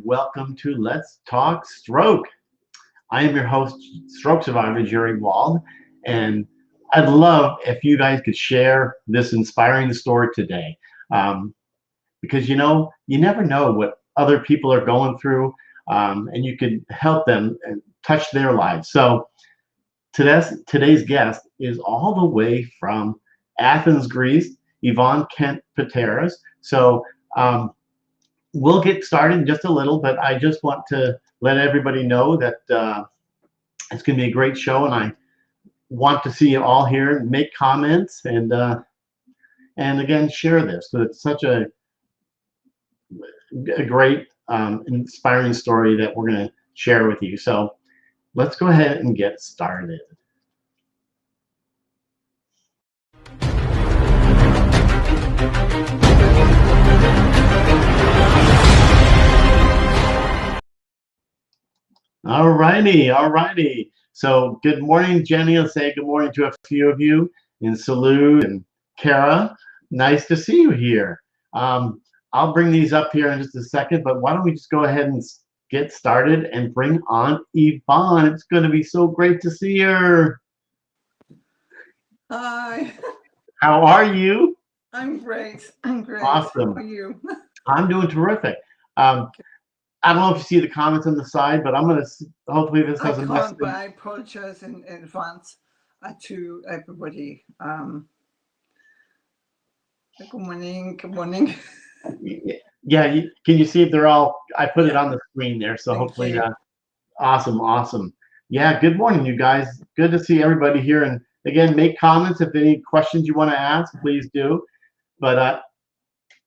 welcome to Let's Talk Stroke. I am your host, stroke survivor Jerry Wald, and I'd love if you guys could share this inspiring story today, um, because you never know what other people are going through, and you could help them and touch their lives. So today's guest is all the way from Athens, Greece, Yvonne Kent Pateras. So we'll get started in just a little, but I just want to let everybody know that it's going to be a great show, and I want to see you all here and make comments and again share this because it's such a great inspiring story that we're going to share with you. So let's go ahead and get started. All righty. So good morning, Jenny. I'll say good morning to a few of you in Salud and Kara. Nice to see you here. I'll bring these up here in just a second, but why don't we just go ahead and get started and bring on Yvonne. It's going to be so great to see her. Hi. How are you? I'm great. Awesome. How are you? I'm doing terrific. I don't know if you see the comments on the side, but I'm going to hopefully this doesn't mess But I apologize in advance to everybody. Good morning. Yeah, can you see if they're all? I put it on the screen there, so Thank hopefully, you. awesome. Yeah, good morning, you guys. Good to see everybody here. And again, make comments if any questions you want to ask, please do. But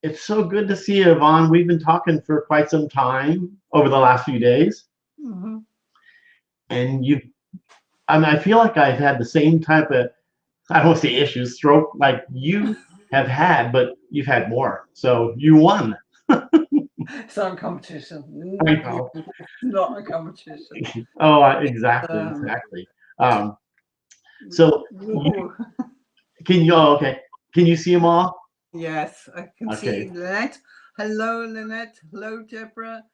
it's so good to see you, Yvonne. We've been talking for quite some time over the last few days, Mm-hmm. and I feel like I've had the same type of, I don't want to say issues, stroke like you have had, but you've had more. So you won. It's not a competition. I know. Not a competition. Oh, exactly. Um, so can you? Oh, okay. Can you see them all? Yes, I can Okay. see Lynette. Hello, Lynette. Hello, Deborah.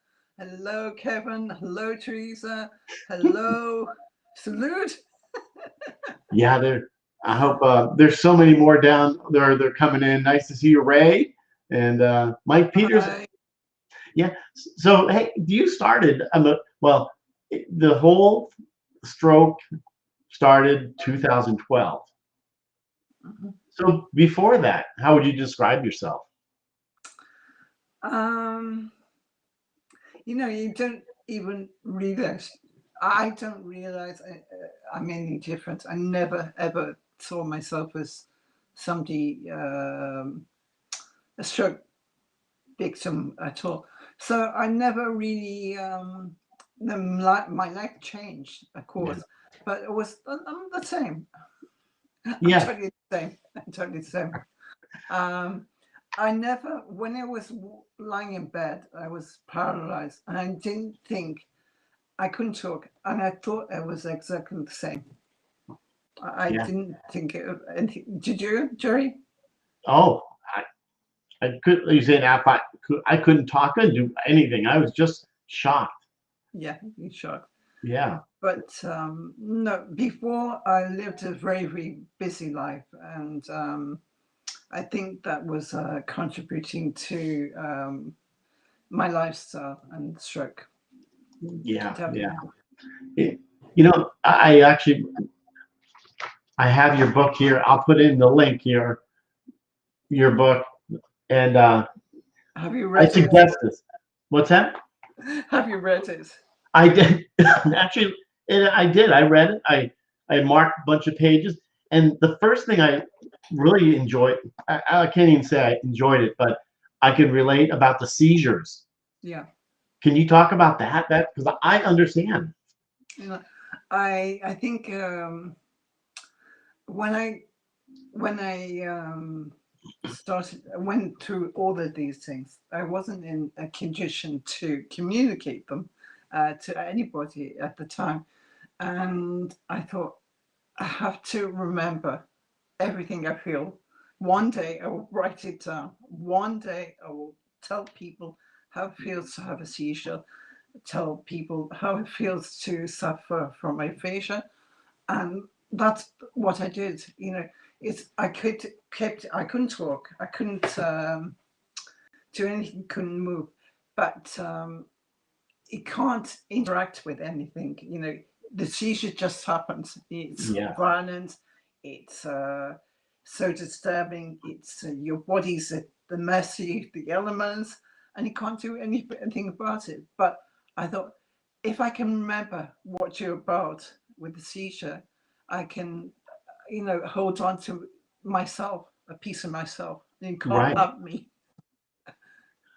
Hello, Kevin. Hello, Teresa. Hello, Salute. Yeah, I hope there's so many more down there. They're coming in. Nice to see you, Ray and Mike Peters. Hi. Yeah. So hey, you started. Well, the whole stroke started 2012. Mm-hmm. So before that, how would you describe yourself? You don't even realize. I don't realize I'm any different. I never ever saw myself as somebody a stroke victim at all. So I never really my life changed, of Yeah. course, but it was I'm the same. I'm Yeah. totally the same. I'm totally the same. Um, I never, when I was lying in bed, I was paralyzed and I didn't think I couldn't talk. And I thought I was exactly the same. I Yeah. didn't think it. Did you, Jerry? Oh, I could. You saying I couldn't talk. I couldn't do anything. I was just shocked. Yeah, you shocked. Yeah. But no, before I lived a very, very busy life. And I think that was contributing to my lifestyle and stroke. Yeah. Definitely. It- I actually I have your book here. I'll put in the link here, your book, and Have you I read it? suggest this. What's that? Have you read it? I did actually. I did. I read it. I marked a bunch of pages, and the first thing I really enjoyed. I can't even say I enjoyed it, but I could relate about the seizures. Yeah. Can you talk about that? That because I understand. You know, I think when I started went through all of these things, I wasn't in a condition to communicate them to anybody at the time, and I thought I have to remember everything I feel. One day I will write it down. One day I will tell people how it feels to have a seizure, tell people how it feels to suffer from aphasia. And that's what I did. I couldn't talk, I couldn't do anything, couldn't move, but it can't interact with anything. The seizure just happens. It's violent. It's so disturbing. It's your body's at the mercy of the elements, and you can't do anything about it. But I thought, if I can remember what you're about with the seizure, I can, hold on to myself, a piece of myself. You can't love me.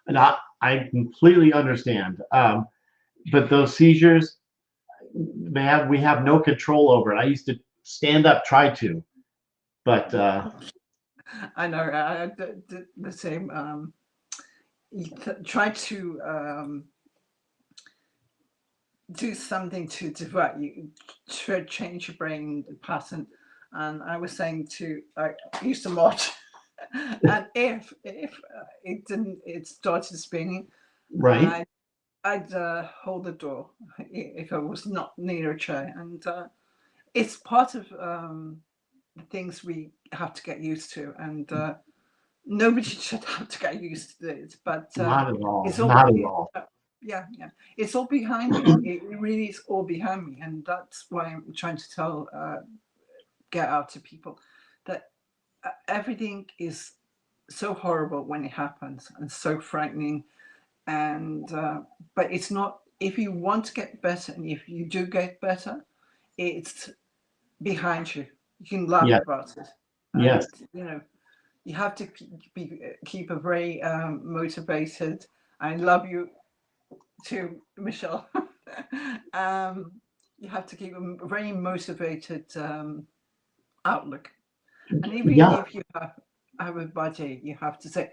And I completely understand. But those seizures, we have no control over it. I used to stand up, try to, but I know. I did the same. You try to do something to divert you, to change your brain pattern. And I was saying I used to watch, and if it started spinning, right. I'd hold the door if I was not near a chair, and it's part of the things we have to get used to, and nobody should have to get used to it. But Not at all. it's all, Not at all. Yeah, it's all behind me. It really is all behind me, and that's why I'm trying to get out to people that everything is so horrible when it happens and so frightening. And but it's not. If you want to get better, and if you do get better, it's behind you. You can laugh about it. Yes. And, you have to keep a very motivated. I love you too, Michelle. You have to keep a very motivated outlook. And even if you have a budget, you have to say,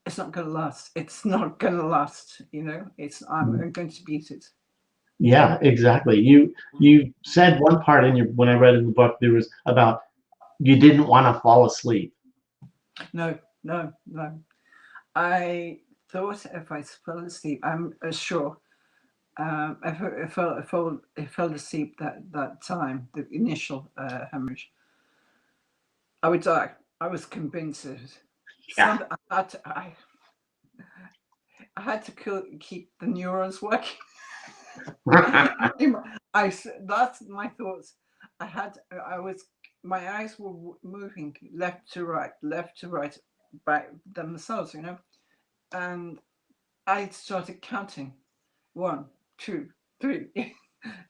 it's not going to last. It's not going to last. I'm going to beat it. Yeah, exactly. You said one part when I read in the book, there was about you didn't want to fall asleep. No. I thought if I fell asleep, I'm sure. I fell asleep that time, the initial hemorrhage, I would die. I was convinced of it. Yeah. I had to keep the neurons working. That's my thoughts. My eyes were moving left to right by themselves, and I started counting 1, 2, 3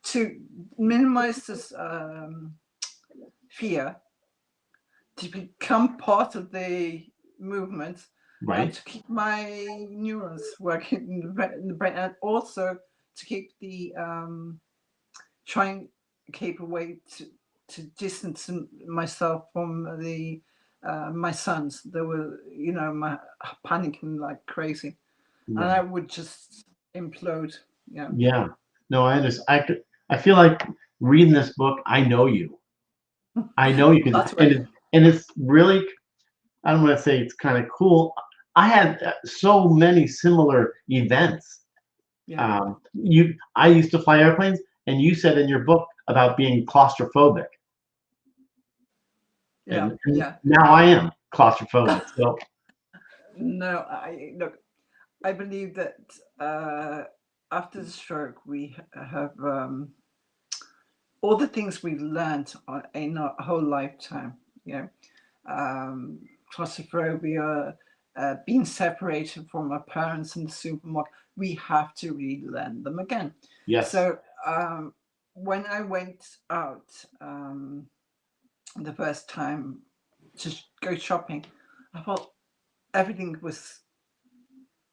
to minimize this fear, to become part of the movement, and to keep my neurons working in the brain, and also to keep try and keep a way to distance myself from my sons. They were, panicking like crazy, and I would just implode. Yeah. No, I understand. I feel like reading this book, I know you. I know you can, and it's really, I don't want to say it's kind of cool. I had so many similar events. Yeah. I used to fly airplanes, and you said in your book about being claustrophobic. Yeah. Now I am claustrophobic. So no, I believe that after the stroke, we have all the things we've learned in our whole lifetime. Claustrophobia, being separated from our parents in the supermarket, we have to relearn them again. Yes. So when I went out the first time to go shopping, I thought everything was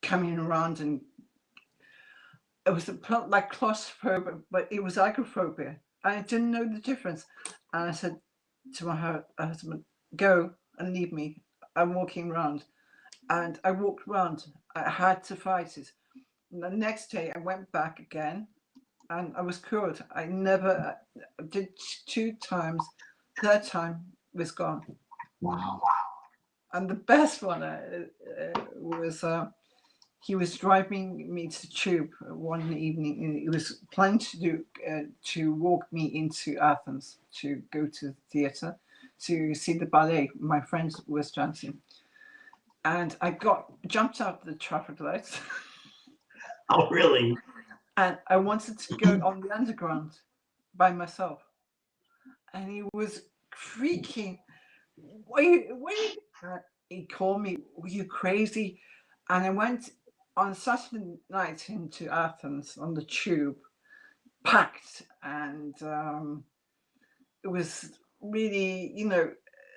coming around, and it was like claustrophobia, but it was agoraphobia. I didn't know the difference. And I said to my husband, go and leave me. I'm walking around. And I walked around. I had to fight it. And the next day I went back again, and I was cured. I never did 2 times. Third time was gone. Wow. And the best one was he was driving me to the tube one evening, and he was planning to walk me into Athens to go to the theatre to see the ballet my friend was dancing. And I jumped out of the traffic lights. Oh, really? And I wanted to go on the underground by myself. And he was freaking. Wait. He called me, "Were you crazy?" And I went on Saturday night into Athens on the tube, packed. And it was really,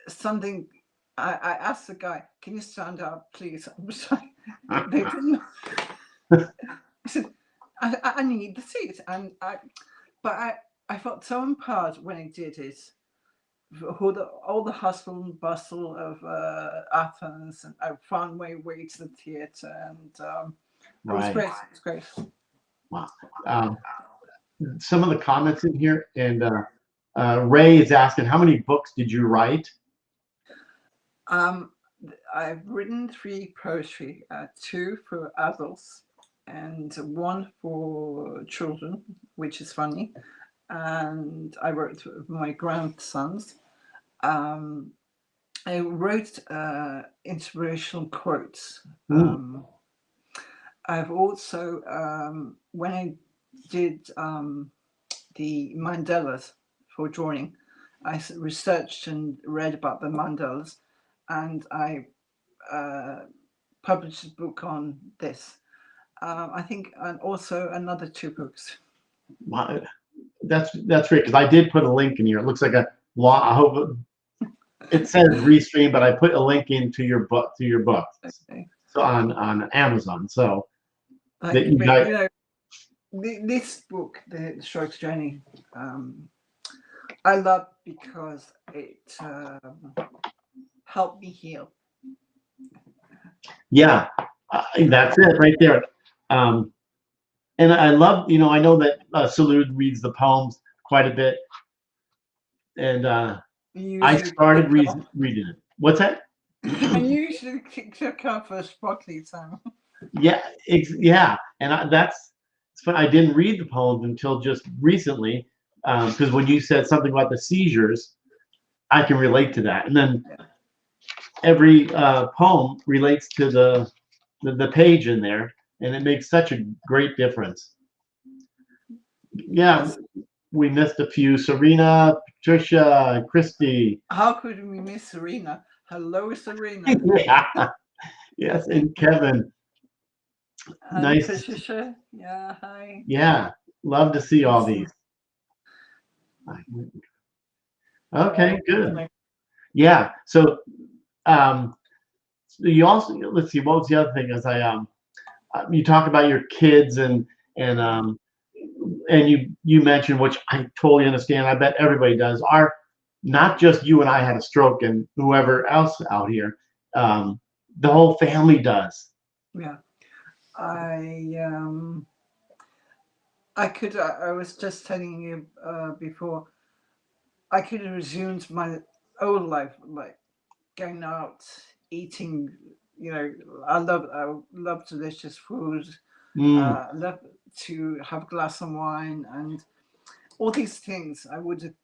something. I asked the guy, "Can you stand up, please?" I'm sorry. They didn't. I said, I need the seat. But I felt so empowered when I did it. All the hustle and bustle of Athens, and I found my way to the theatre, and it was great. It was great. Wow. Some of the comments in here, and Ray is asking, how many books did you write? I've written 3 poetry, 2 for adults and 1 for children, which is funny. And I wrote for my grandsons. I wrote inspirational quotes. I've also, when I did the mandalas for drawing, I researched and read about the mandalas, and I published a book on this. I think, and also another 2 books. Wow. That's great, because I did put a link in here. It looks like a long. I hope it says restream, but I put a link into your book Okay. so on Amazon. So that you guys, this book, The Strokes Journey, I love because it helped me heal. Yeah, that's it right there. And I love, I know that Salud reads the poems quite a bit, and I started reading it. What's that? And you usually kick up for sparkly time. Yeah, and that's it's fun. I didn't read the poems until just recently, because when you said something about the seizures, I can relate to that. And then every poem relates to the page in there, and it makes such a great difference. Yeah, we missed a few. Serena, Patricia, Christy. How could we miss Serena? Hello, Serena. Yeah. Yes, and Kevin. And nice. Patricia. Yeah, hi. Yeah, love to see all these. Okay, good. Yeah, so you also, let's see, what was the other thing? As you talk about your kids, and you mentioned, which I totally understand. I bet everybody does. Not just you and I had a stroke, and whoever else out here, the whole family does. Yeah, I was just telling you before, I could have resumed my old life, like going out, eating. I love delicious food. I love to have a glass of wine, and all these things I would have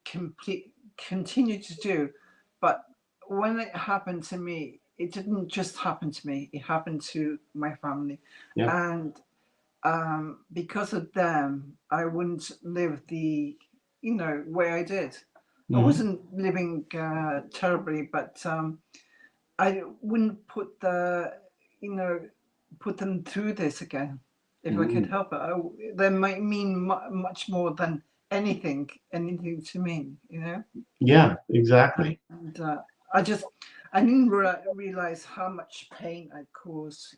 continue to do. But when it happened to me, it didn't just happen to me. It happened to my family. Yeah. And because of them, I wouldn't live the way I did. I wasn't living terribly, but I wouldn't put them through this again if I could help it. They might mean much more than anything to me. Yeah, exactly. And I didn't realize how much pain I caused,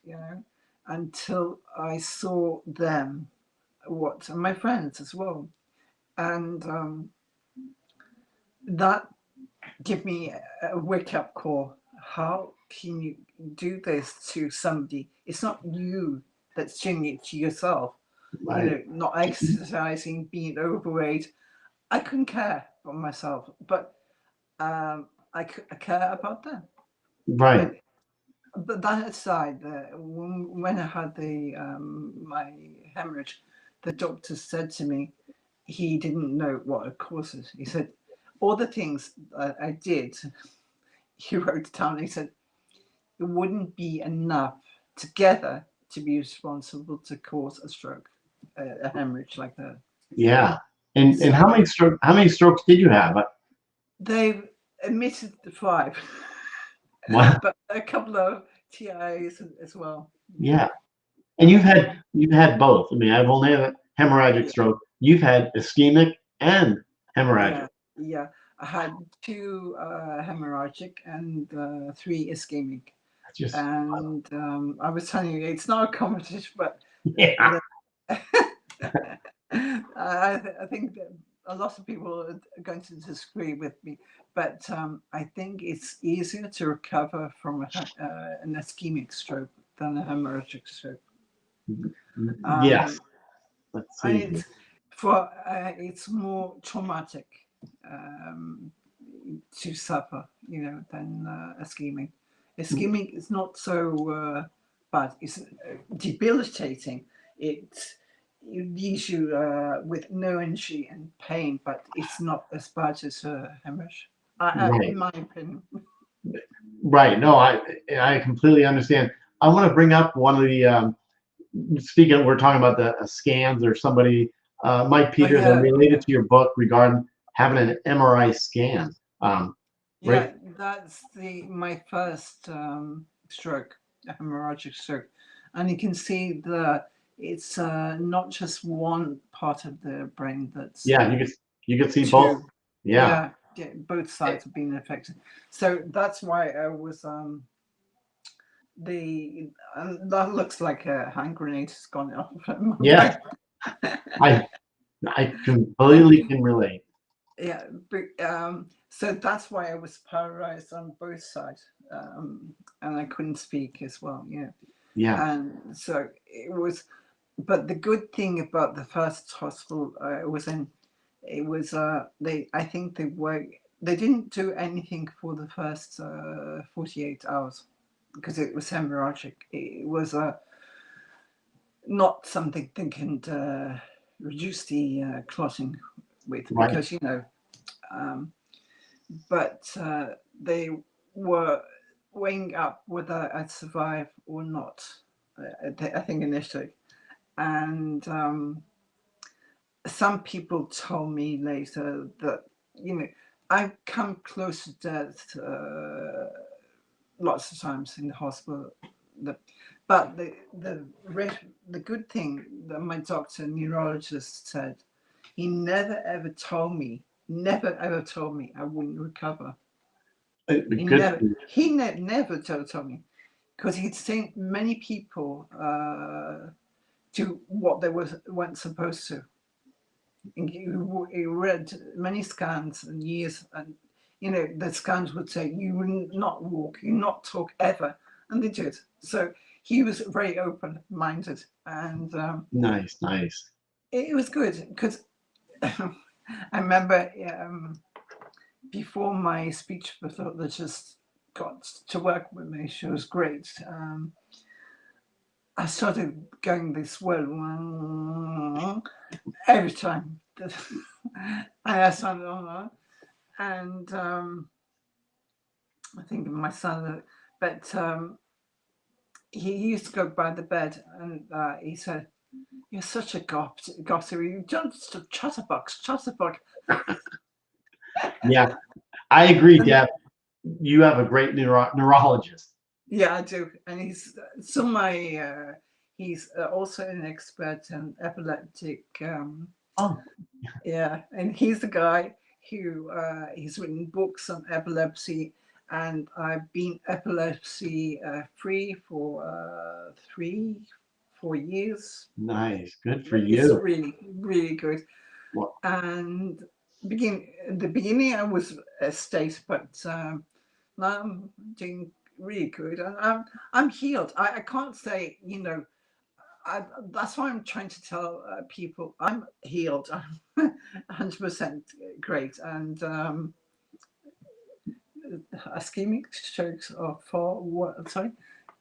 until I saw them, and my friends as well, and that gave me a wake-up call. How can you do this to somebody? It's not you that's doing it to yourself. Right. Not exercising, being overweight. I couldn't care for myself, but I care about them. Right. But that aside, when I had my hemorrhage, the doctor said to me he didn't know what it causes. He said all the things I did. He wrote down. He said it wouldn't be enough together to be responsible to cause a stroke, a hemorrhage like that. Yeah. And So how many strokes did you have? they've admitted the 5, What? but a couple of TIAs as well. Yeah. And you've had both. I mean, I've only had a hemorrhagic Yeah, stroke. You've had ischemic and hemorrhagic. yeah, yeah. I had 2 hemorrhagic and 3 ischemic. That's just And I was telling you, it's not a competition, but yeah. I think that a lot of people are going to disagree with me, but I think it's easier to recover from an ischemic stroke than a hemorrhagic stroke. Yes. Um, Let's and see here. it's more traumatic um, to suffer, than ischemic. Ischemic is not so bad. It's debilitating. It leaves you with no energy and pain, but it's not as bad as a hemorrhage, in Right. my opinion. Right. No, I completely understand. I want to bring up one of the speaking, we're talking about the scans or somebody, Mike Oh Peters, and yeah, related to your book regarding having an MRI scan. Right? yeah. That's my first stroke, a hemorrhagic stroke, and you can see that it's not just one part of the brain that's Yeah, you could see both. 2. Yeah. Yeah, yeah, both sides have been affected. So that's why I was that looks like a hand grenade has gone off in my Yes, brain. I completely can relate. Yeah, but, so that's why I was paralyzed on both sides, and I couldn't speak as well. Yeah, Yeah. and so it was. But the good thing about the first hospital I was in, it was I think they didn't do anything for the first 48 hours because it was hemorrhagic. It was not something they can reduce the clotting with Right. because um, but they were weighing up whether I'd survive or not. I think initially, and some people told me later that I've come close to death lots of times in the hospital. But the good thing that my doctor neurologist said, he never ever told me I wouldn't recover. He Good. never never told me because he'd seen many people do what they weren't supposed to. He read many scans and years, and the scans would say you will not walk, you not talk ever, and they did. So he was very open-minded, and Nice, nice. it was good because I remember before my speech pathologist got to work with me, she was great. I started going this well every time. And I started, and I think my son, but he used to go by the bed and he said, "You're such a gossip. You just a chatterbox." Yeah, I agree, And Deb. You have a great neurologist. yeah, I do. And he's also an expert in epileptic. Oh, Yeah, and he's the guy who he's written books on epilepsy, and I've been epilepsy free for 4 years. nice. Good for It's you. really, really good. Well, And the beginning, I was a state, but now I'm doing really good, and I'm healed. I can't say that's why I'm trying to tell people I'm healed. I'm 100% great, and ischemic strokes are for what? Sorry,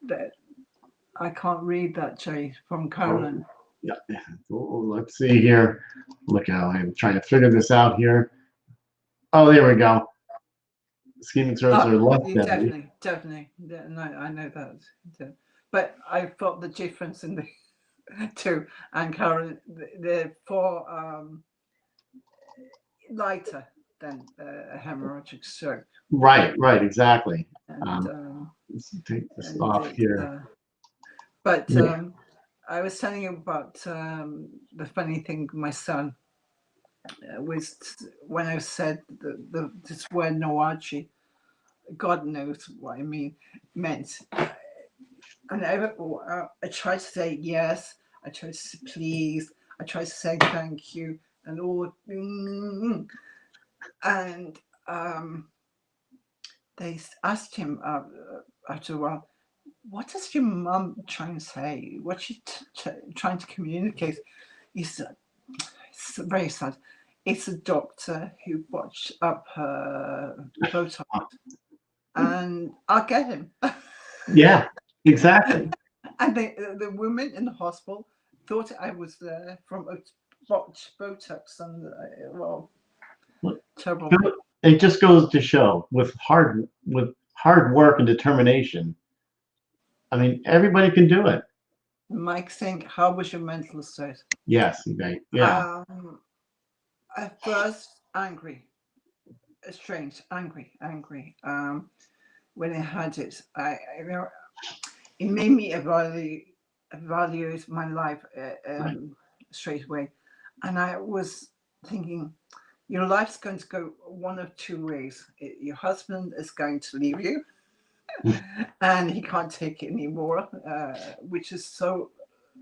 that I can't read that, Jay, from Colin. Yeah. Let's see here. Look how I'm trying to figure this out here. Oh, there we go. Ischemic throats are less deadly. Definitely. Yeah, no, I know that. Yeah. But I felt the difference in the two. And Karen, they're far lighter than a hemorrhagic stroke. Right, exactly. And, Let's take this off here. But I was telling you about the funny thing, my son, was when I said this word noachi, God knows what I meant. And I tried to say yes, I tried to say please, I tried to say thank you, and all. And they asked him after a while, what is your mum trying to say? What's she trying to communicate? He said, it's very sad. It's a doctor who botched up her Botox. And I'll get him. Yeah, exactly. And the women in the hospital thought I was there from a botched Botox. And well, terrible. It just goes to show with hard work and determination. I mean, everybody can do it. Mike, think, how was your mental state? Yes, yeah. At first, angry, strange, angry. When I had it, it made me evaluate my life straight away, and I was thinking, your life's going to go one of two ways. Your husband is going to leave you. And he can't take it anymore, which is so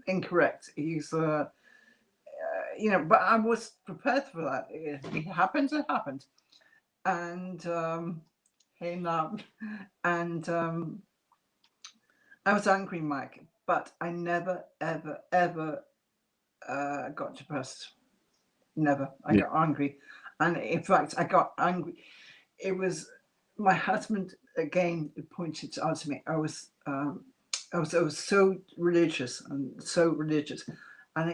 incorrect. He's, but I was prepared for that. It happened. And hey now, and I was angry, Mike, but I never, ever got depressed. Never. I got angry, and in fact, I got angry. It was my husband again pointed out to me. I was so religious, and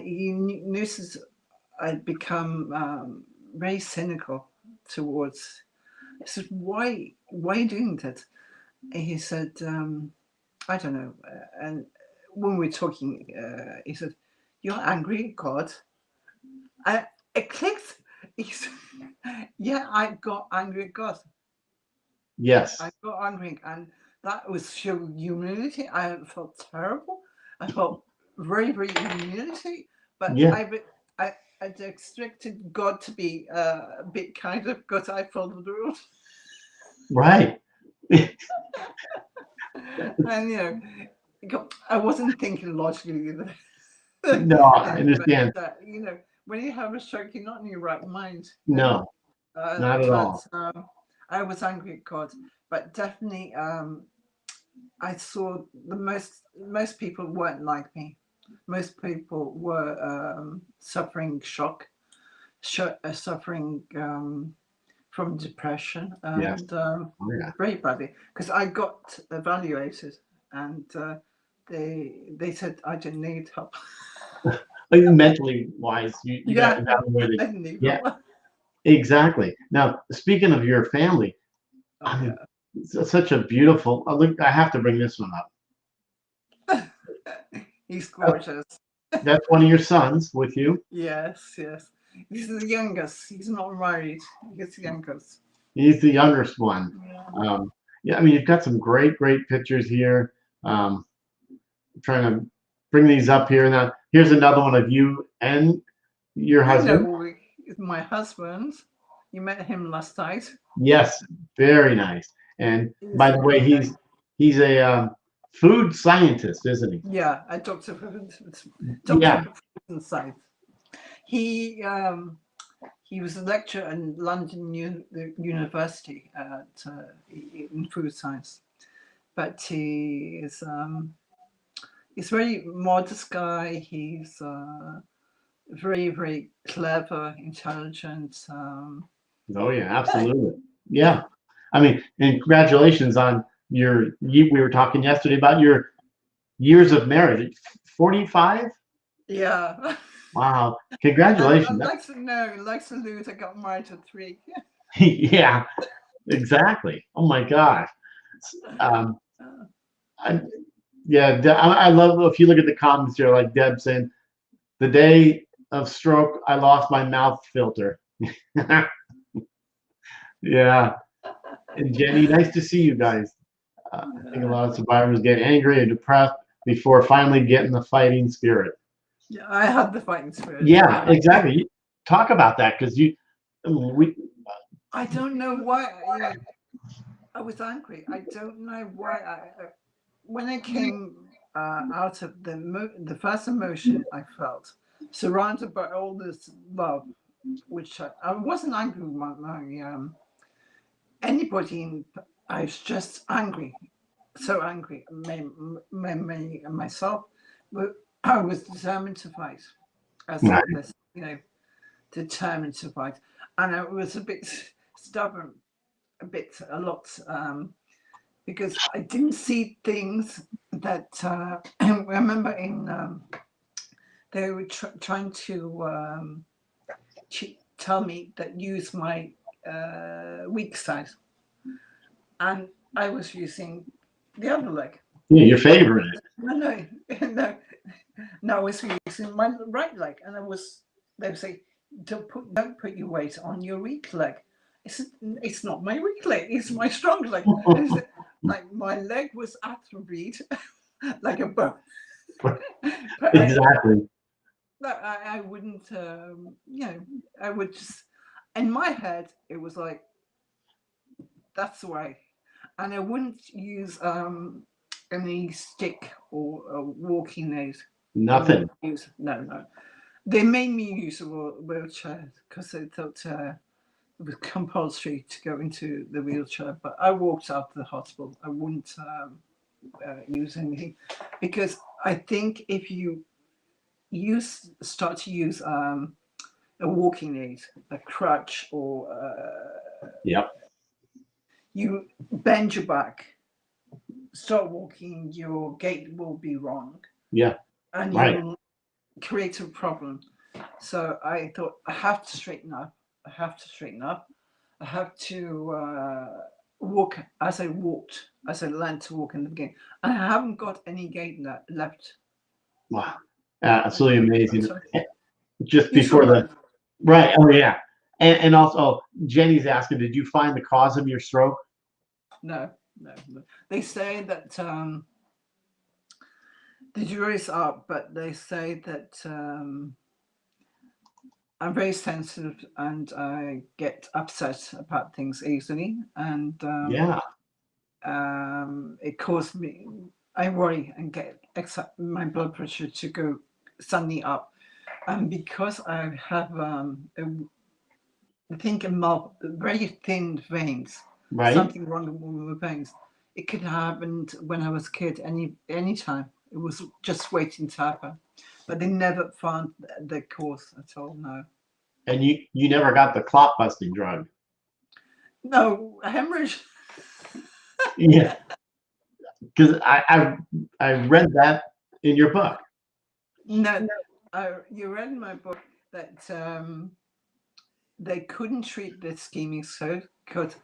he noticed I'd become very cynical towards. I said, "Why are you doing that?" And he said, "I don't know." And when we were talking, he said, "You're angry, God." It clicked. He said, "Yeah, I got angry at God." Yes. I got angry, and that was show humility. I felt terrible. I felt very, very humility. But I expected God to be a bit kind of because I followed the rules. Right. And I wasn't thinking logically either. No, I understand. But, when you have a stroke, you're not in your right mind. No, not at all. I was angry at God, but definitely I saw most people weren't like me. Most people were suffering shock, suffering from depression, and very badly, because I got evaluated, and they said I didn't need help. Mentally wise, you got evaluated. I didn't need help. Exactly. Now, speaking of your family, it's such a beautiful. Look, I have to bring this one up. He's gorgeous. That's one of your sons with you. Yes. He's the youngest. He's not married. He's the youngest. He's the youngest one. Yeah. I mean, you've got some great pictures here. I'm trying to bring these up here. Now, here's another one of you and your husband. My husband. You met him last night. Yes, very nice. And by the way, he's a food scientist, isn't he? Yeah, a doctor of food science. He was a lecturer in London University in food science, but he's very modest guy. He's very, very clever, intelligent. Oh yeah, absolutely. Yeah, I mean, and congratulations on we were talking yesterday about your years of marriage. 45? Yeah. Wow. And Congratulations. like to know, like to lose, I got married at 3. Yeah, exactly. Oh my gosh. Um, I, yeah, I love if you look at the comments here, like Deb saying, the day of stroke, I lost my mouth filter. Yeah. And Jenny, nice to see you guys. I think a lot of survivors get angry and depressed before finally getting the fighting spirit. Yeah, I had the fighting spirit. Yeah, exactly. Talk about that because we, I don't know why. I was angry. I don't know why. When I came out of the first emotion I felt, surrounded by all this love, which I wasn't angry with anybody. I was just angry, so angry. Myself, but I was determined to fight. As right. this, determined to fight, and I was a bit stubborn, a lot. Because I didn't see things that I remember they were trying to tell me that use my weak side, and I was using the other leg. Yeah, your favorite. No, no, no, I was using my right leg, and they would say, don't put your weight on your weak leg. It's not my weak leg, it's my strong leg. Like my leg was atrophied like a bone. But Exactly. I wouldn't, I would just, in my head, it was like, that's the way. And I wouldn't use any stick or a walking aid. Nothing. No. They made me use a wheelchair because they thought it was compulsory to go into the wheelchair. But I walked out of the hospital. I wouldn't use anything because I think if you start to use a walking aid, a crutch, or Yep. you bend your back, start walking, your gait will be wrong. Yeah. And right. you will create a problem. So I thought, I have to straighten up. I have to walk as I learned to walk in the beginning. And I haven't got any gait left. Wow. Absolutely amazing. Just You before saw right. Oh, yeah. And also, Jenny's asking, did you find the cause of your stroke? No. They say that the jury's up, but they say that I'm very sensitive and I get upset about things easily, and Yeah. It caused me. I worry and get my blood pressure to go suddenly up, and because I have I think very thin veins, Right. something wrong with my veins. It could have happened when I was a kid, any time. It was just waiting to happen, but they never found the cause at all. No. And you never got the clot busting drug. No hemorrhage. Yeah. Because I read that in your book. No, you read in my book that they couldn't treat the ischemic stroke because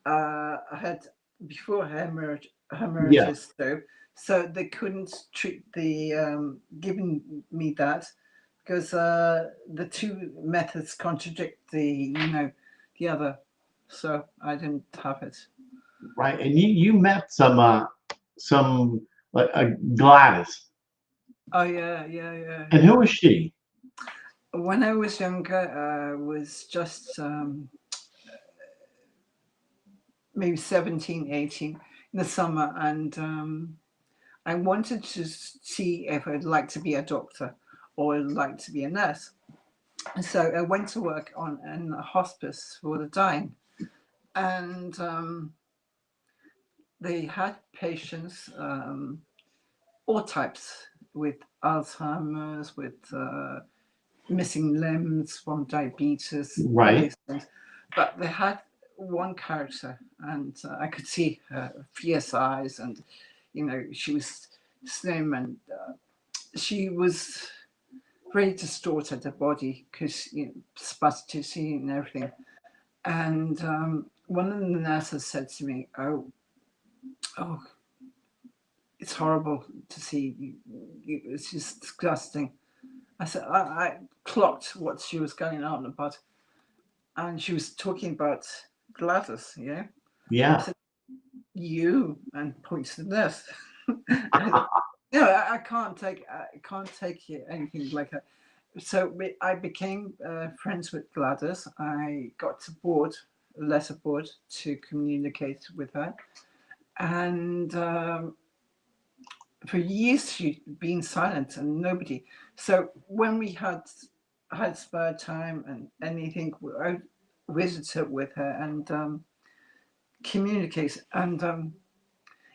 I had before hemorrhages though, so they couldn't treat the giving me that because the two methods contradict the other, so I didn't have it. Right. And you met some like Gladys. Oh yeah. And who was she? When I was younger, I was just maybe 17, 18 in the summer, and I wanted to see if I'd like to be a doctor or I'd like to be a nurse. And so I went to work in a hospice for the dying, and they had patients, all types, with Alzheimer's, with missing limbs from diabetes, Right. but they had one character, and I could see her fierce eyes, and she was slim, and she was very distorted, her body, because spasticity and everything. And one of the nurses said to me, "Oh, it's horrible to see. It's just disgusting." I said, I clocked what she was going on about, and she was talking about Gladys. Yeah, I Yeah. said, "You," and points to this. I can't take anything like that. So I became friends with Gladys. I got a letterboard to communicate with her, and for years she'd been silent and nobody. So when we had spare time and anything, I visited with her and communicate. And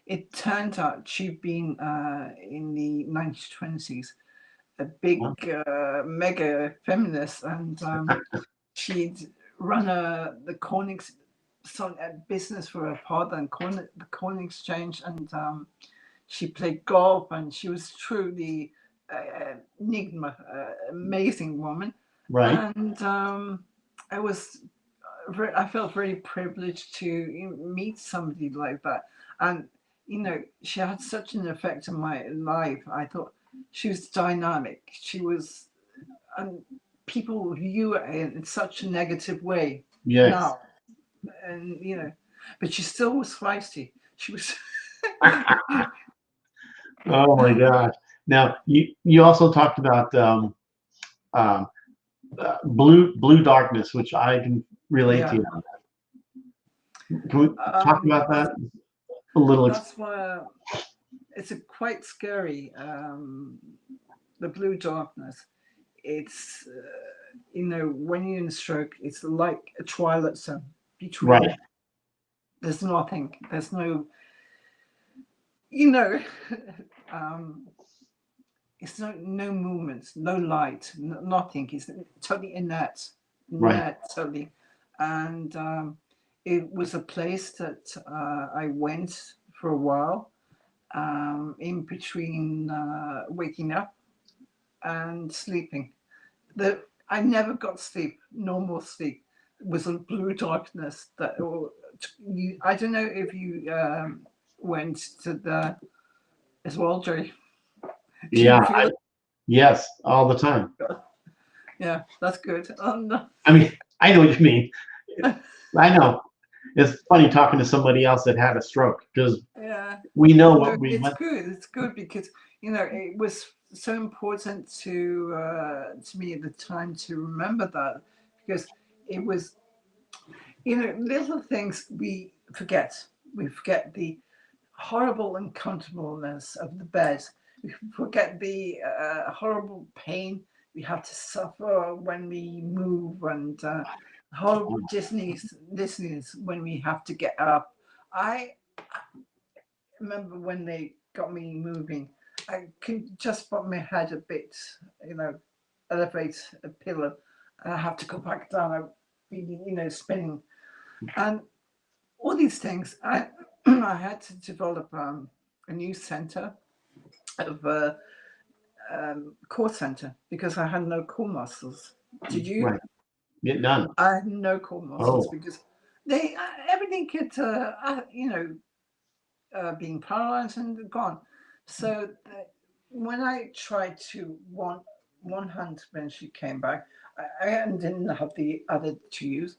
it turned out she'd been in the 1920s a big mega feminist, and she'd run the corn business for her father and the corn exchange, and she played golf, and she was truly enigma, amazing woman. Right. And I felt very privileged to meet somebody like that. And she had such an effect on my life. I thought she was dynamic. She was, and people view her in such a negative way Yes. now, and but she still was feisty. She was. Oh my gosh. Now you also talked about um, blue darkness, which I can relate to. Yeah. Can we talk about that a little? That's why it's quite scary. The blue darkness. It's when you're in stroke, it's like a twilight zone between. Right. There's nothing. There's no. It's no movements, no light, nothing. It's totally inert, Right. totally. And it was a place that I went for a while, in between waking up and sleeping. I never got sleep, normal sleep. It was a blue darkness that. I don't know if you went to the as well, Jerry. Do you Yeah. feel it? Yes. All the time. Yeah, that's good. I mean, I know what you mean. I know. It's funny talking to somebody else that had a stroke because Yeah, we know no, what we it's went. good. It's good because it was so important to me at the time to remember that, because it was little things we forget. We forget the horrible uncomfortableness of the bed. We forget the horrible pain we have to suffer when we move, and horrible dizziness when we have to get up. I remember when they got me moving, I could just put my head a bit, elevate a pillow, and I have to go back down. I'd be, spinning. And all these things, I I had to develop a new center of core center because I had no core muscles. Did you? Right. Get done. I had no core muscles Oh. because they everything could being paralyzed and gone. So when I tried to one hand when she came back, I didn't have the other to use.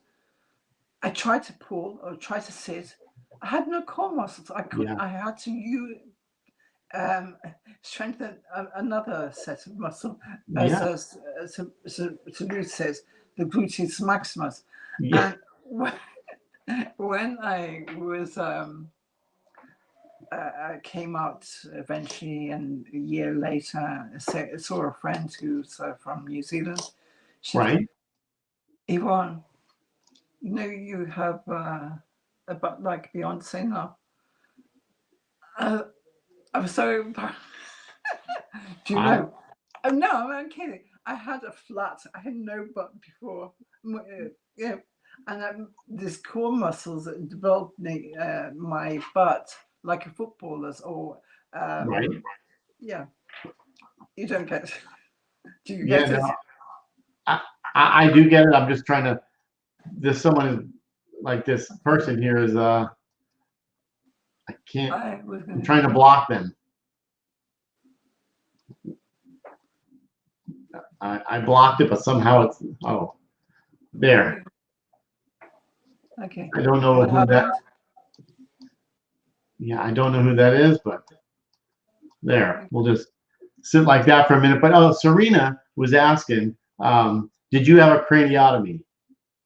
I tried to pull or try to sit. I had no core muscles. Yeah. I had to use um, strengthen another set of muscle, Yeah. as Ruth says, the gluteus maximus. Yeah. And when I was I came out eventually, and a year later, I saw a friend who's from New Zealand. She said, Right. "Yvonne, you have a butt like Beyonce now." I was so. Do you I, know? Oh no, I'm kidding. I had a flat. I had no butt before. Yeah, and these core muscles that developed my butt like a footballer's, or right. Yeah. You don't get it. Do you Yeah, get it? no, I do get it. I'm just trying to. This someone is like this person here is I can't. I was I'm going trying to block them. I blocked it, but somehow it's there. to. Okay. I don't know What who that. happened? Yeah, I don't know who that is, but there. We'll just sit like that for a minute. But Serena was asking, did you have a craniotomy?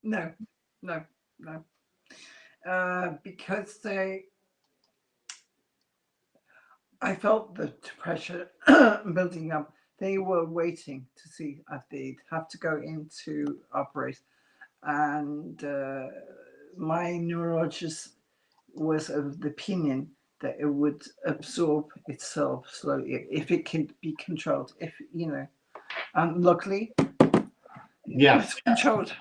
No, no, no. Because I felt the pressure building up. They were waiting to see if they'd have to go in to operate. And my neurologist was of the opinion that it would absorb itself slowly if it can be controlled. If, and luckily, Yeah, it's controlled.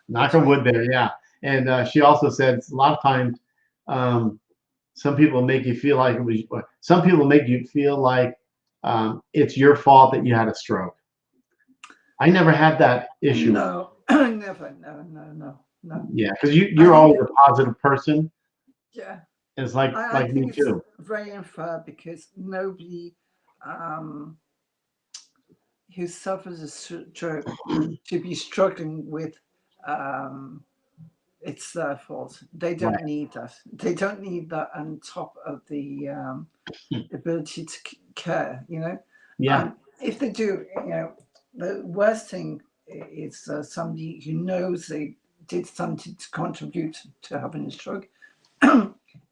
knock on wood there. Yeah, and she also said a lot of times, some people make you feel like it was. Some people make you feel like it's your fault that you had a stroke. I never had that issue. No, never, no. Yeah, because I you're think, always a positive person. yeah, It's like I me think it's too. very unfair because nobody who suffers a stroke should be struggling with it's their fault. They don't Right. need that. They don't need that on top of the ability to care, Yeah. And if they do, the worst thing is somebody who knows they did something to contribute to having a stroke,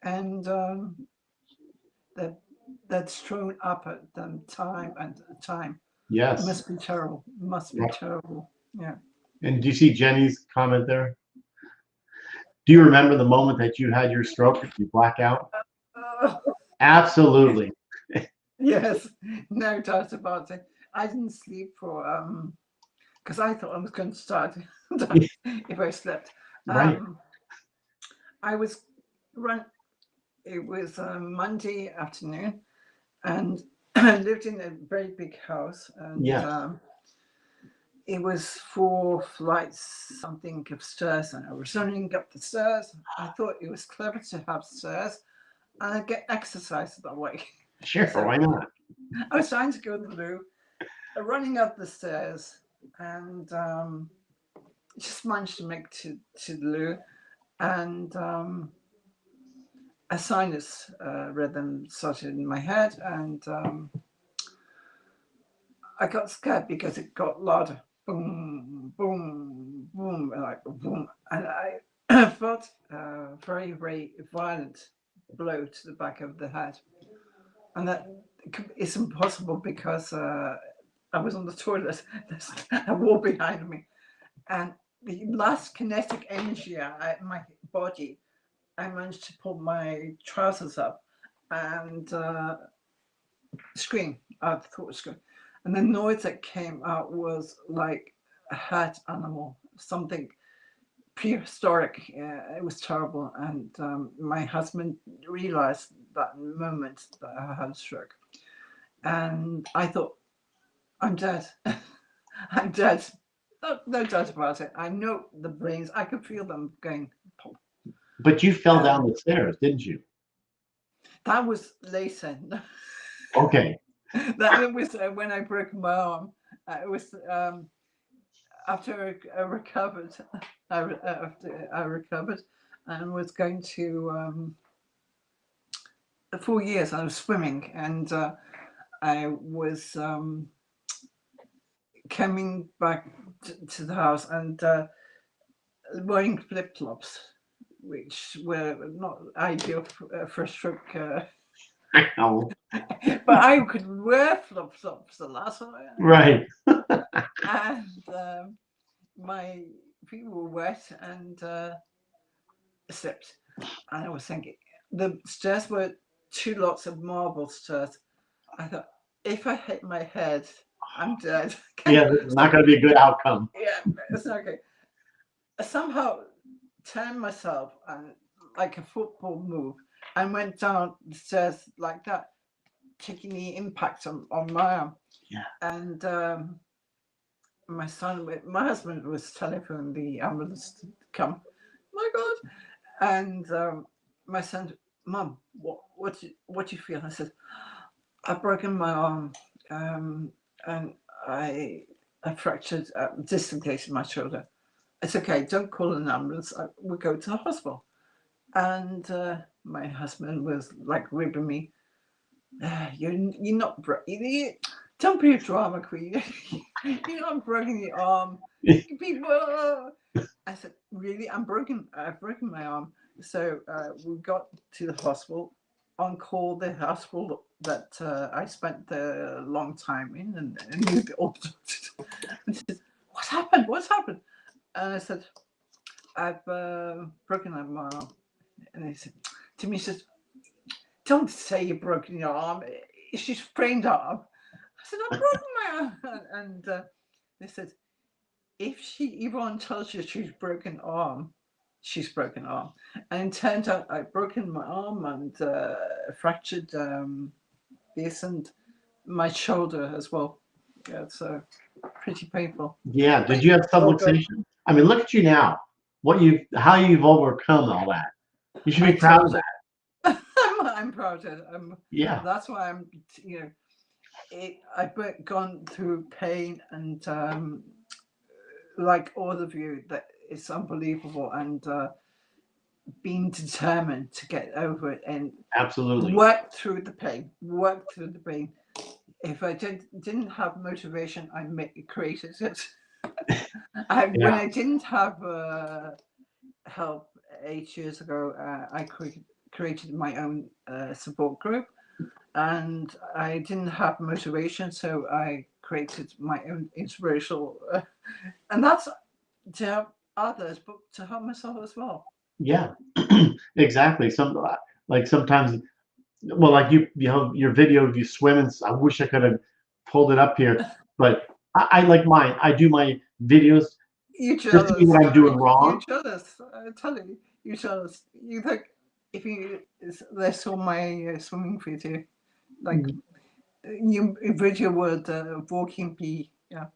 and that's thrown up at them time and time. Yes. It must be terrible. Must be Right. terrible. Yeah. And do you see Jenny's comment there? Do you remember the moment that you had your stroke? Did you black out? Absolutely. Yes, no doubt about it. I didn't sleep for because I thought I was going to start if I slept. Right. I was run. It was a Monday afternoon, and I lived in a very big house, and Yes. it was 4 flights, something of stairs, and I was running up the stairs. I thought it was clever to have stairs, and I get exercise that way. Sure. So Why not? I was trying to go to the loo, running up the stairs, and just managed to make to the loo, and a sinus rhythm started in my head, and I got scared because it got louder. Boom, boom, boom, like boom. And I felt a very, very violent blow to the back of the head. And that it's impossible because I was on the toilet. There's a wall behind me. And the last kinetic energy out of my body, I managed to pull my trousers up and scream. I thought scream. And the noise that came out was like a hurt animal, something prehistoric. It was terrible. And my husband realized that moment that I had a stroke. And I thought, I'm dead. I'm dead. No doubt about it. I know the brains, I could feel them going pop. But you fell down the stairs, didn't you? That was later. Okay. That was when I broke my arm. It was after I recovered. After I recovered and was going to 4 years. I was swimming and I was coming back to the house and wearing flip flops, which were not ideal for a stroke. I know. But I could wear flip flops the last time. Right. And my feet were wet and slipped. And I was thinking, the stairs were 2 lots of marble stairs. I thought, if I hit my head, I'm dead. Yeah, it's not going to be a good outcome. Yeah, it's not good. I somehow turned myself and like a football move and went down the stairs like that. taking the impact on my arm. Yeah. And my husband was telephoning the ambulance to come. My God. And my son, Mum, what do you feel? I said, I've broken my arm, and I fractured, dislocated my shoulder. It's okay, don't call an ambulance. We'll go to the hospital. And my husband was like ribbing me. You're not don't be a drama queen. You're not broken your arm. People. I said, really? I've broken my arm. So we got to the hospital. On call, the hospital that I spent a long time in, and knew all the doctors. And she said, "What happened? What's happened?" And I said, "I've broken my arm." And he said to me, he says, "Don't say you've broken your arm. It's your sprained arm." I said, "I've broken my arm." And they said, if Yvonne tells you she's broken arm, she's broken arm. And it turned out I'd broken my arm and fractured this and my shoulder as well. Yeah, so pretty painful. Yeah. Did you have subluxation? I mean, look at you now. How you've overcome all that. You should be proud of that. I'm proud of it. Yeah. That's why I'm, I've gone through pain and like all of you, that it's unbelievable, and being determined to get over it and Absolutely work through the pain. If I didn't have motivation, I created it. When I didn't have help 8 years ago, I created my own support group, and I didn't have motivation, so I created my own inspirational, and that's to help others, but to help myself as well. Yeah. Exactly. Sometimes, well, like your video of you swimming. I wish I could have pulled it up here, but I like mine. I do my videos You to see what I'm doing wrong. You jealous. I tell you, you jealous. You think they saw my swimming video, like you video word walking bee. Yeah.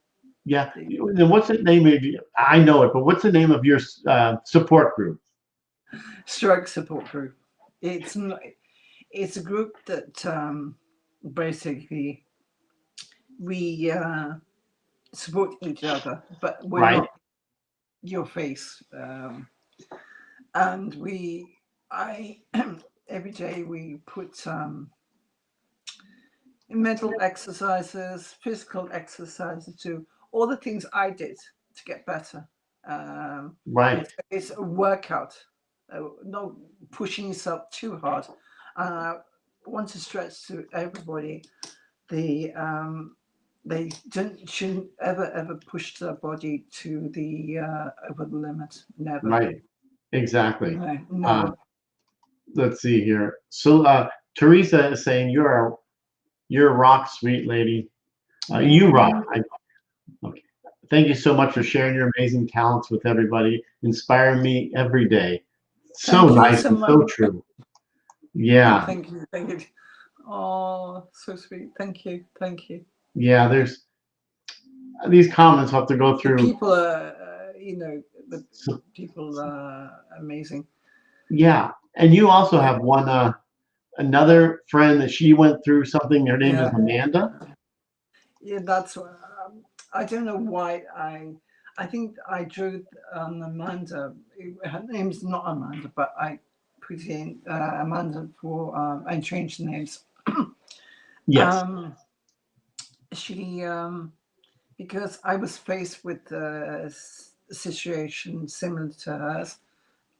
Yeah. Then what's the name of you? I know it, but what's the name of your support group? Stroke support group. It's a group that basically we support each other, but we're not your face. And every day we put mental exercises, physical exercises, to all the things I did to get better. It's a workout, not pushing yourself too hard. And I want to stress to everybody, they shouldn't ever push their body to the over the limit. Never. Right. Exactly. No. Let's see here. So Teresa is saying you're a rock, sweet lady. You rock. Okay. Thank you so much for sharing your amazing talents with everybody. Inspire me every day. So nice and so true. Yeah. Thank you. Oh, so sweet. Thank you. Yeah, there's these comments have to go through. The people are, the people are amazing. Yeah, and you also have one another friend that she went through something. Her name is Amanda. Yeah, that's I don't know why I think I drew Amanda. Her name's not Amanda, but I put in Amanda for I changed the names. Yes. She because I was faced with a situation similar to hers,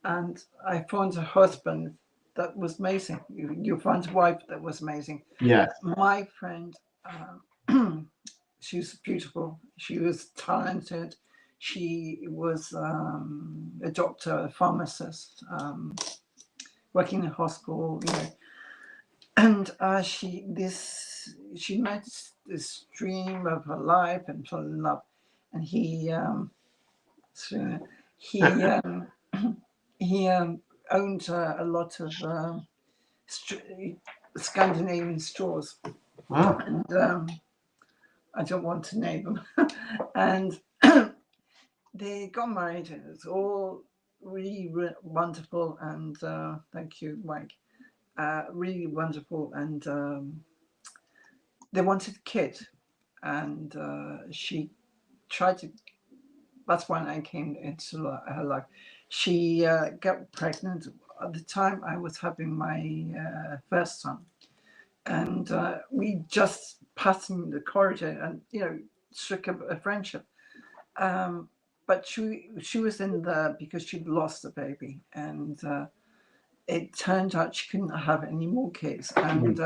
and I found a husband that was amazing. You found a wife that was amazing. Yes. My friend, she was beautiful. She was talented. She was a doctor, a pharmacist, working in a hospital, And she met this dream of her life and fell in love. And he owned a lot of Scandinavian stores, Wow. and I don't want to name them. And they got married, and it's all really wonderful. And thank you, Mike. Really wonderful, and they wanted a kid, and she tried to. That's when I came into her life. She got pregnant at the time I was having my first son, and we just passed in the corridor, and struck up a friendship. But she was in there because she'd lost a baby, and it turned out she couldn't have any more kids, and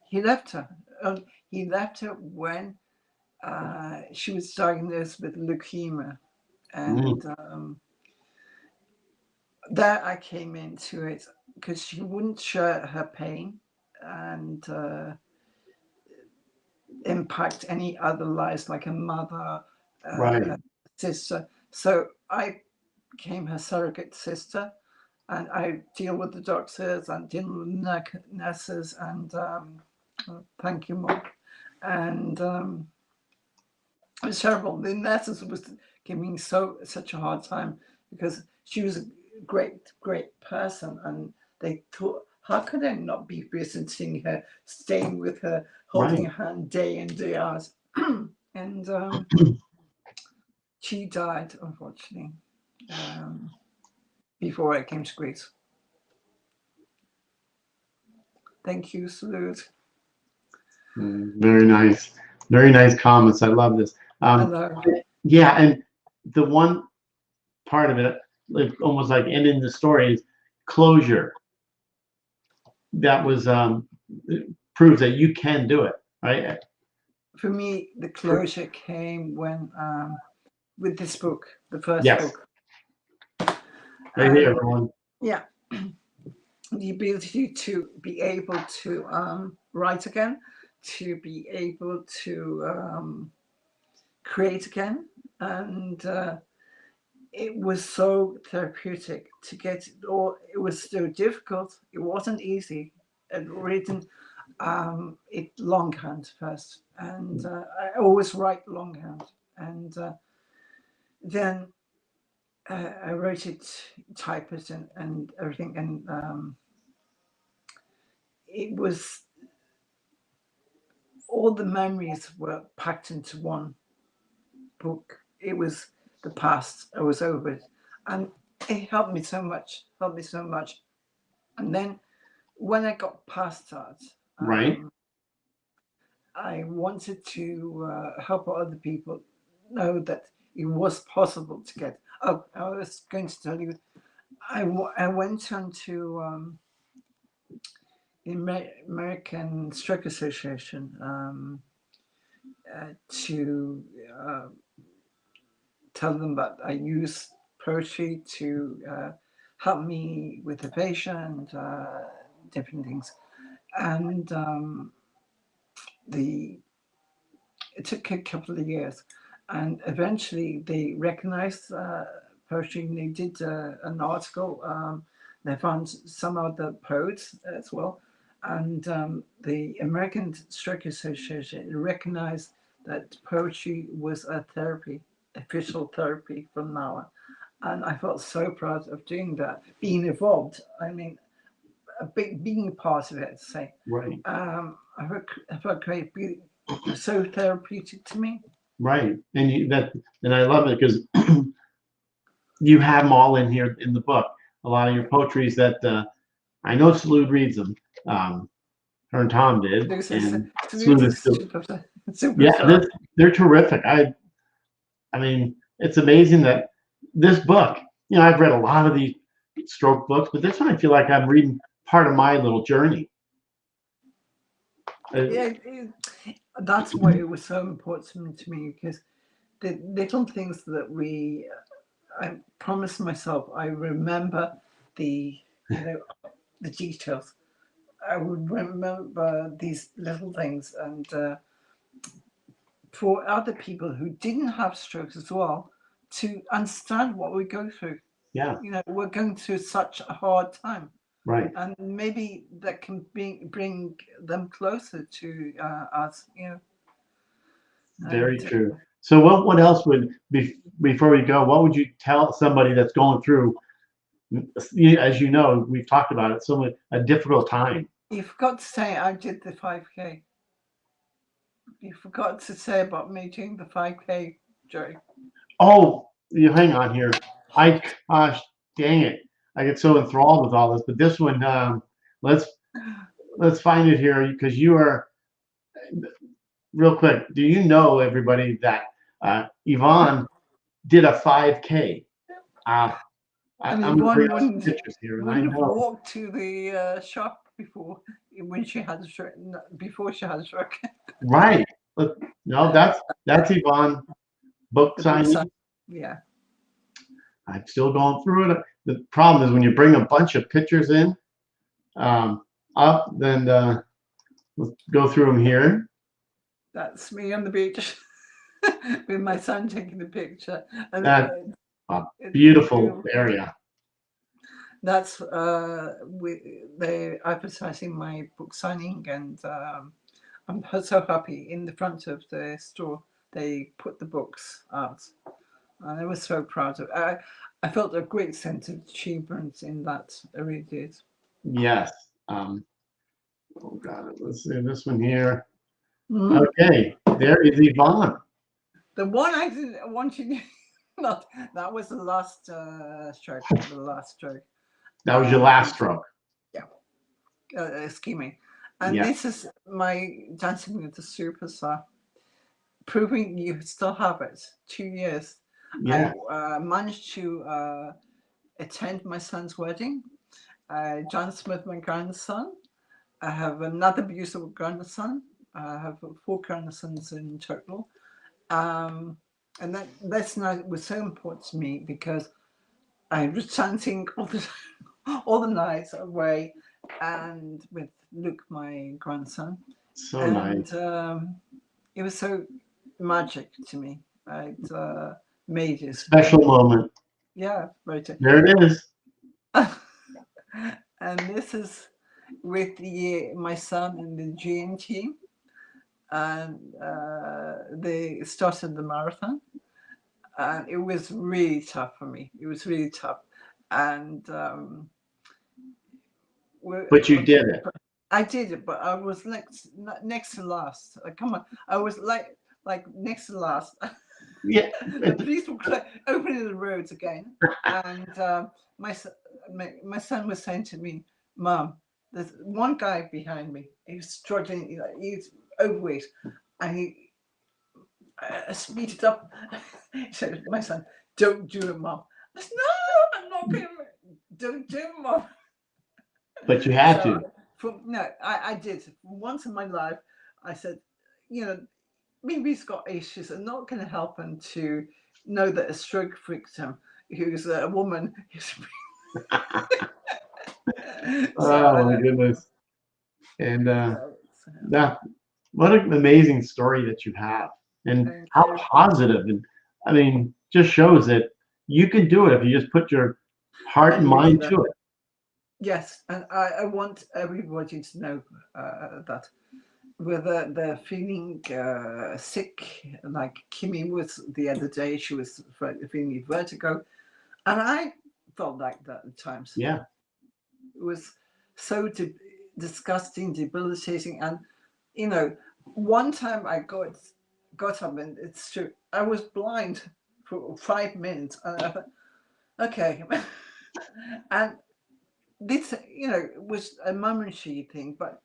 he left her. He left her when she was diagnosed with leukemia, and there I came into it because she wouldn't share her pain and impact any other lives like a mother, Right. a sister. So I became her surrogate sister, and I deal with the doctors and deal with nurses, and thank you, Mark. And it was terrible. The nurses was giving me such a hard time because she was a great person, and they thought, how could I not be visiting her, staying with her, holding Right. her hand day in day out? And she died, unfortunately, before I came to Greece. Thank you, salute. Very nice. Very nice comments. I love this. Hello. Yeah, and the one part of it, like almost like ending the story, is closure. That was proves that you can do it, right? For me, the closure came when with this book, the first Yes. book. Right here, everyone. Yeah. The ability to be able to write again, to be able to create again, and it was so therapeutic to get it all. It was still difficult. It wasn't easy. I'd written it longhand first, and I always write longhand, and then I wrote it, type it, and everything, and it was all the memories were packed into one book. It was the past. I was over it, and it helped me so much. Helped me so much. And then when I got past that, Right. I wanted to help other people know that it was possible to get. Oh, I was going to tell you, I went on to the American Stroke Association to tell them that I use poetry to help me with aphasia and different things. And it took a couple of years, and eventually they recognized poetry, and they did an article. They found some other poets as well, and the American Stroke Association recognized that poetry was a therapy, official therapy from now on. And I felt so proud of doing that, being involved. I mean, being a part of it, say. Right. I felt great, so therapeutic to me. Right. And I love it because you have them all in here in the book. A lot of your poetries that I know Salud reads them. Her and Tom did, and Salud is still. Yeah, they're terrific. I mean, it's amazing that this book. I've read a lot of these stroke books, but this one I feel like I'm reading part of my little journey. Yeah, that's why it was so important to me, because the little things that I promised myself, I remember the details. I would remember these little things, and for other people who didn't have strokes as well, to understand what we go through. Yeah. We're going through such a hard time. Right. And maybe that can bring them closer to us, you know. Very And true. So what else would before we go, what would you tell somebody that's going through, as you know, we've talked about it, a difficult time? you forgot to say I did the 5K. You forgot to say about me doing the 5K, Joe. Oh, you hang on here. Gosh, dang it. I get so enthralled with all this, but this one, let's let's find it here because you are real quick. Do you know everybody that Yvonne did a 5K? And I'm gonna bring Yvonne up some pictures here, and I wouldn't have know. walked to the shop before when she had a stroke. Before she had a stroke. Right. Look, no, that's Yvonne book The book signing. sign. Yeah. I'm still going through it. The problem is when you bring a bunch of pictures in, up, then let's go through them here. That's me on the beach with my son taking the picture. And That beautiful area. That's they're advertising my book signing, and I'm so happy. In the front of the store, they put the books out, and I was so proud of it. I felt a great sense of achievement in that. I really did. Yes. Oh God, let's see this one here. Mm. Okay, there is Yvonne. The one I didn't want you not that was the last stroke. The last stroke. That was your last stroke. Yeah, scheming. And Yeah. this is my Dancing with the Superstar, proving you still have it. 2 years. Yeah. I managed to attend my son's wedding. John Smith, my grandson. I have another beautiful grandson. I have 4 grandsons in total. And that's night was so important to me because I was chanting all the nights away, and with Luke, my grandson. So nice. It was so magic to me. It made it special moment. Yeah, right. There it is. And this is with my son and the GN team, and they started the marathon. And it was really tough for me. It was really tough, and but you did it. I did it, but I was next to last. Come on, I was like next to last. Yeah. The police were opening the roads again, and my son was saying to me, "Mom, there's one guy behind me. He's struggling. He's overweight, and he speeded up." He said, "My son, don't do it, Mom." I said, "No, I'm not going to. Don't do it, Mom." But you had to. No, I did. Once in my life, I said, maybe he's got issues. I'm not going to help him to know that a stroke victim who's a woman is. Oh my goodness! And what an amazing story that you have, and how positive, and I mean, just shows that you can do it if you just put your heart and mind to it. Yes, and I want everybody to know that whether they're feeling sick, like Kimmy was the other day, she was feeling vertigo, and I felt like that at times. Yeah, it was so disgusting, debilitating, and one time I got up, and it's true, I was blind for 5 minutes, and I thought, okay, and this, was a momentary thing, but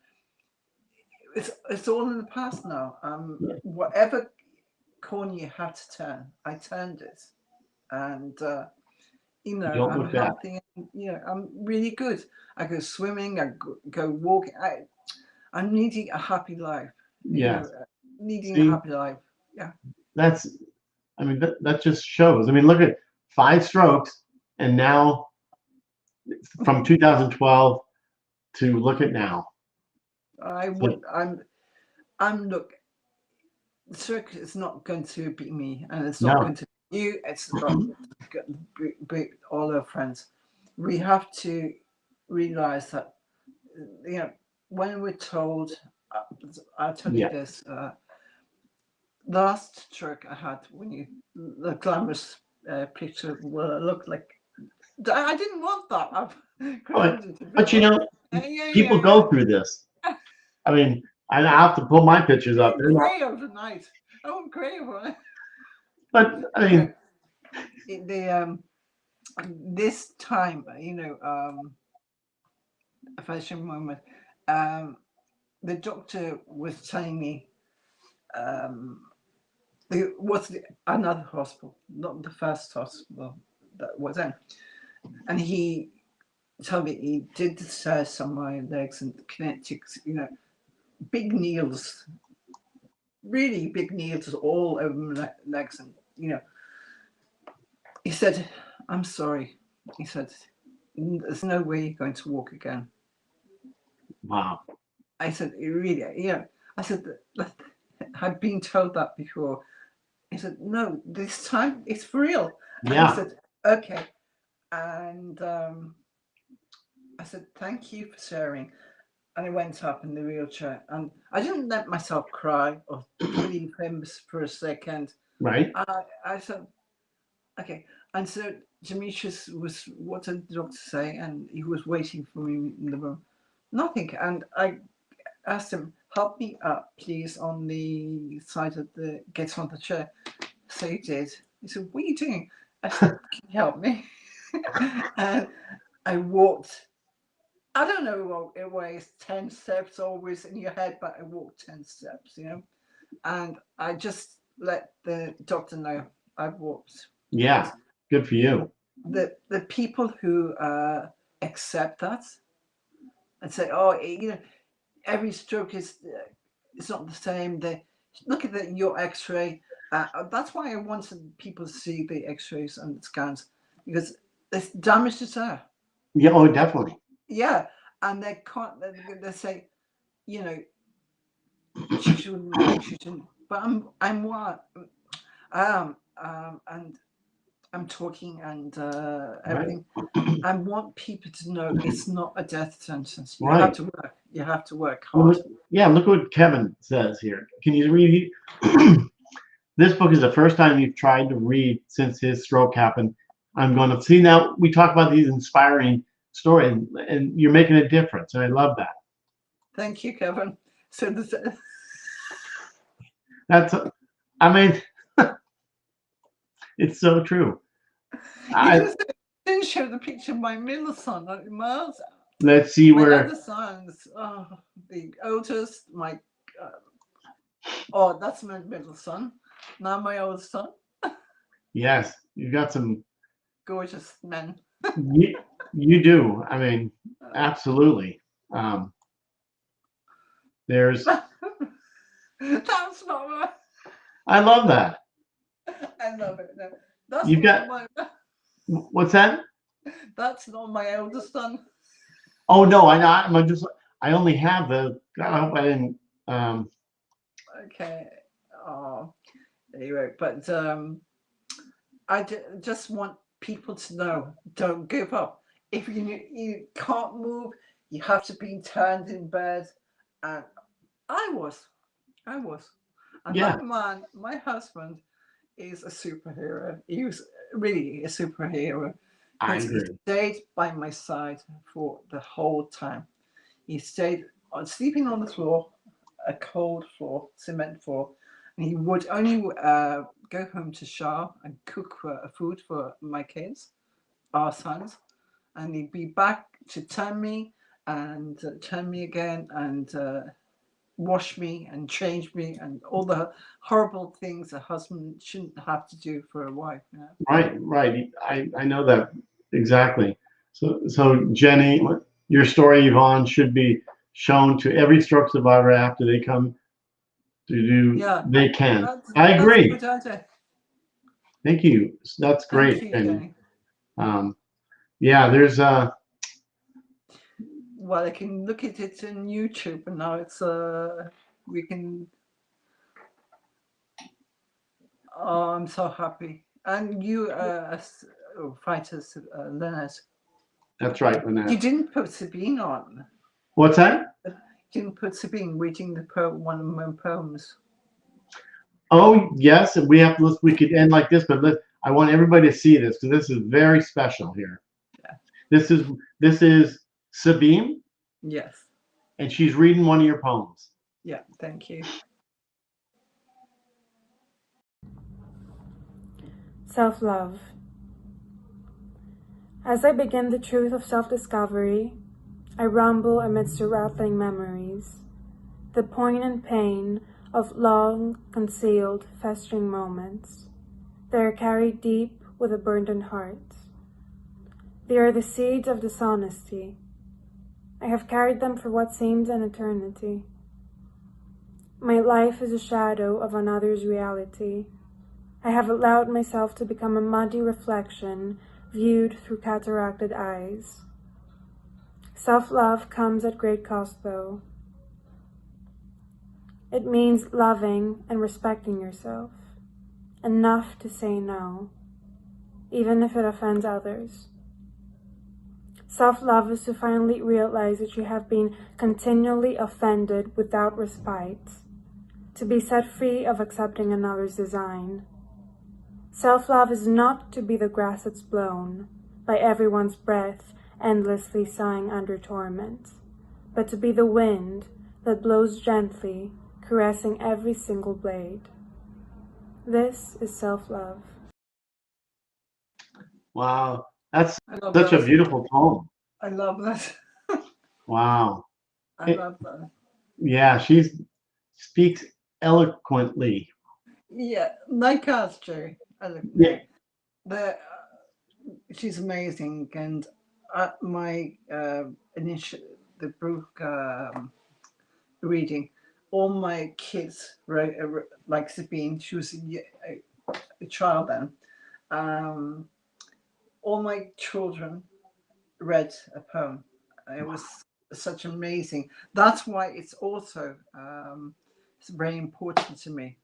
it's all in the past now. Whatever corner you had to turn, I turned it, and I'm healthy. And, I'm really good. I go swimming. I go walking. I'm needing a happy life. Yeah, needing a happy life. Yeah. That just shows. I mean, look at 5 strokes, and now from 2012 to look at now. Look, the circus is not going to beat me, and it's not going to be you. It's not going to beat all our friends. We have to realize that, when we're told, I'll tell you Yeah. this, last stroke I had, the glamorous picture looked like, I didn't want that. I've corrected it But before. Yeah, people yeah, go through this. I mean, I have to pull my pictures yeah. up. They're not, Grey overnight. I went grey overnight. but I mean, This time, a fashion moment. The doctor was telling me it was another hospital, not the first hospital that was in, and he told me he did the stairs on my legs and connected, big needles, really big needles all over my legs, and he said, "I'm sorry." He said, "There's no way you're going to walk again." wow. I said, "Really?" I said, "I've been told that before." He said, "No, this time it's for real." And he Yeah. said, "Okay." And I said, "Thank you for sharing." And I went up in the wheelchair, and I didn't let myself cry or believe him for a second. Right. I said, "Okay." And so Demetrius was, what did the doctor say? And he was waiting for me in the room. Nothing. And I asked him, "Help me up, please, on the side of get on the chair." So he did. He said, "What are you doing?" I said, "Can you help me?" And I walked. I don't know what it weighs, 10 steps always in your head, but I walked 10 steps, and I just let the doctor know I've walked. Yeah. Good for you. The people who accept that and say, "Oh, every stroke is it's not the same." They look at your X-ray. That's why I wanted people to see the X-rays and the scans, because there's damage is there. Yeah. Oh, definitely. Yeah, and they can't. They say, you know, she shouldn't walk. She shouldn't. But I'm what and I'm talking and Right. everything. I want people to know it's not a death sentence. You have Right. to work. You have to work Well, hard. yeah. Look what Kevin says here. Can you read? This book is the first time you've tried to read since his stroke happened. I'm going to see now. We talk about these inspiring stories, and you're making a difference, and I love that. Thank you, Kevin. So That's, I mean, it's so true. you I didn't show the picture of my middle son, Miles. let's see My where. other sons, the oldest, oh, that's my middle son. Now my oldest son, Yes, you've got some. gorgeous men. You do. I mean, absolutely. Um, there's. That's not my. I love that. I love it. No, that's You've not got. my. What's that? That's not my eldest son. Oh no, I know. I'm just. I only have the. God, I hope I didn't. Um, Okay. Oh, anyway, but I just want people to know: don't give up. If you can't move, you have to be turned in bed. And I was, I was, and yeah, that man, my husband, is a superhero. He was really a superhero I because he agree. stayed by my side for the whole time. He stayed sleeping on the floor, a cold floor, cement floor, and he would only go home to shower and cook food for my kids, our sons, and he'd be back to turn me and turn me again and wash me and change me and all the horrible things a husband shouldn't have to do for a wife. Right, right. I know that exactly. So Jenny, your story, Yvonne, should be shown to every stroke survivor after they come to do. Yeah, They can. that's I that's a agree. good idea. Thank you. That's Thank great, you, Jenny. Jenny. Um, yeah, there's Well, I can look at it in YouTube, and now it's we can. Oh, I'm so happy. And you, fighters, Leonard. That's right, Lynette. You didn't put Sabine on. What's that? You didn't put Sabine reading the poem, one of my poems. Oh, yes, and we have to. We could end like this, but I want everybody to see this because this is very special here. Yeah. This is Sabine, Yes. and she's reading one of your poems. Yeah. Thank you. Self-love. As I begin the truth of self-discovery, I rumble amidst the rattling memories, the poignant pain of long-concealed, festering moments. They are carried deep with a burdened heart. They are the seeds of dishonesty. I have carried them for what seems an eternity. My life is a shadow of another's reality. I have allowed myself to become a muddy reflection viewed through cataracted eyes. Self-love comes at great cost, though. It means loving and respecting yourself, enough to say no, even if it offends others. Self-love is to finally realize that you have been continually offended without respite, to be set free of accepting another's design. Self-love is not to be the grass that's blown by everyone's breath, endlessly sighing under torment, but to be the wind that blows gently, caressing every single blade. This is self-love. Wow, that's love such a that. beautiful poem. I love that. Wow. I love that. Yeah, she speaks eloquently. Yeah, like us, Joe. Yeah. She's amazing, and my initial the book reading, all my kids wrote like Sabine. She was a child then. All my children read a poem. It was such amazing. That's why it's also it's very important to me,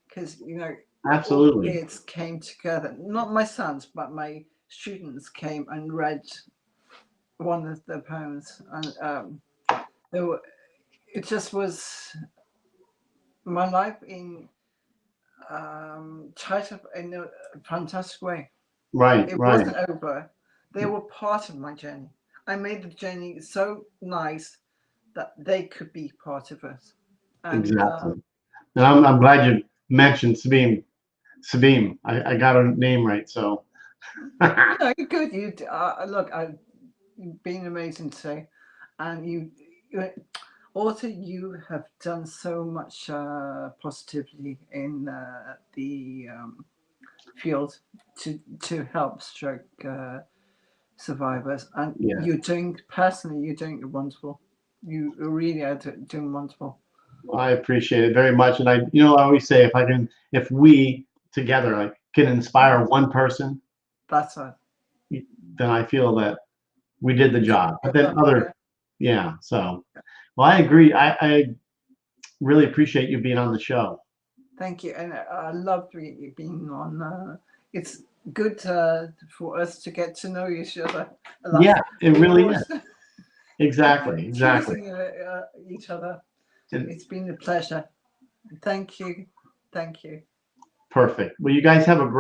because Absolutely. all the kids came together. Not my sons, but my students came and read one of the poems, and it just was my life in tied up in a fantastic way. Right, It right. wasn't over. They were part of my journey. I made the journey so nice that they could be part of it. And Exactly. And I'm glad you mentioned Sabine. Sabine, I got her name right, so. no, you're good. You look, you've been amazing today, and you also you have done so much positivity in the field to help stroke survivors, and Yeah. you're doing wonderful. You really are doing wonderful. I appreciate it very much, and I always say if we together can inspire one person, That's it. then I feel that we did the job. But then yeah. So, well, I agree. I really appreciate you being on the show. Thank you, and I loved being on. It's good for us to get to know each other. Yeah, it really is. Exactly. Teasing each other. And It's been a pleasure. Thank you. Thank you. perfect. Well, you guys have a great